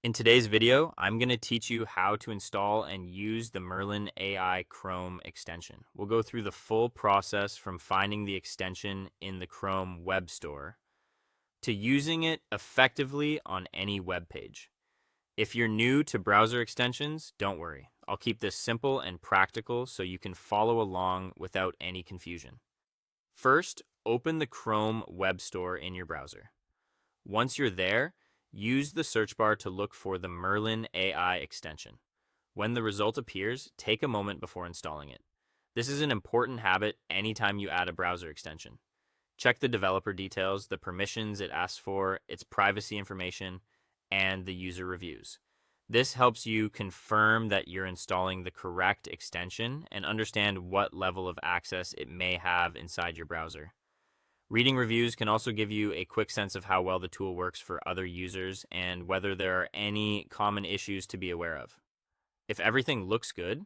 In today's video, I'm going to teach you how to install and use the Merlin AI Chrome extension. We'll go through the full process from finding the extension in the Chrome web store to using it effectively on any web page. If you're new to browser extensions, don't worry. I'll keep this simple and practical so you can follow along without any confusion. First, open the Chrome web store in your browser. Once you're there, use the search bar to look for the Merlin AI extension. When the result appears, take a moment before installing it. This is an important habit anytime you add a browser extension. Check the developer details, the permissions it asks for, its privacy information, and the user reviews. This helps you confirm that you're installing the correct extension and understand what level of access it may have inside your browser. Reading reviews can also give you a quick sense of how well the tool works for other users and whether there are any common issues to be aware of. If everything looks good,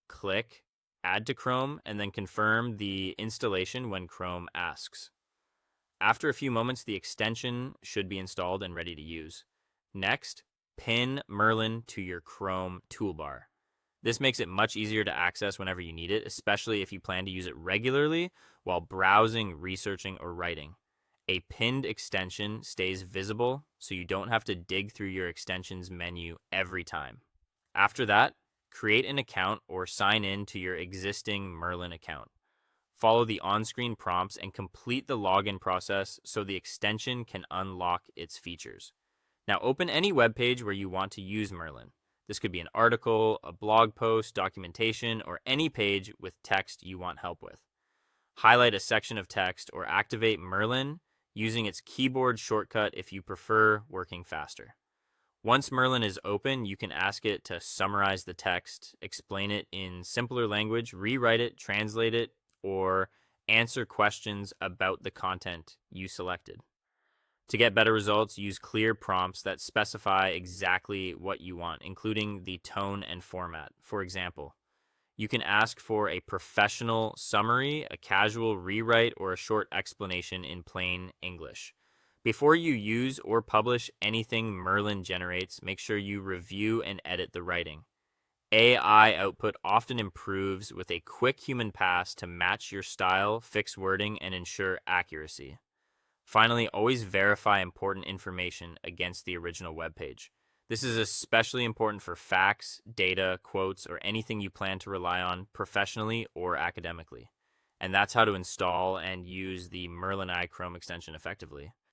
click Add to Chrome and then confirm the installation when Chrome asks. After a few moments, the extension should be installed and ready to use. Next, pin Merlin to your Chrome toolbar. This makes it much easier to access whenever you need it, especially if you plan to use it regularly while browsing, researching, or writing. A pinned extension stays visible, so you don't have to dig through your extensions menu every time. After that, create an account or sign in to your existing Merlin account. Follow the on-screen prompts and complete the login process so the extension can unlock its features. Now open any web page where you want to use Merlin. This could be an article, a blog post, documentation, or any page with text you want help with. Highlight a section of text or activate Merlin using its keyboard shortcut if you prefer working faster. Once Merlin is open, you can ask it to summarize the text, explain it in simpler language, rewrite it, translate it, or answer questions about the content you selected. To get better results, use clear prompts that specify exactly what you want, including the tone and format. For example, you can ask for a professional summary, a casual rewrite, or a short explanation in plain English. Before you use or publish anything Merlin generates, make sure you review and edit the writing. AI output often improves with a quick human pass to match your style, fix wording, and ensure accuracy. Finally, always verify important information against the original web page. This is especially important for facts, data, quotes, or anything you plan to rely on professionally or academically. And that's how to install and use the Merlin AI Chrome extension effectively.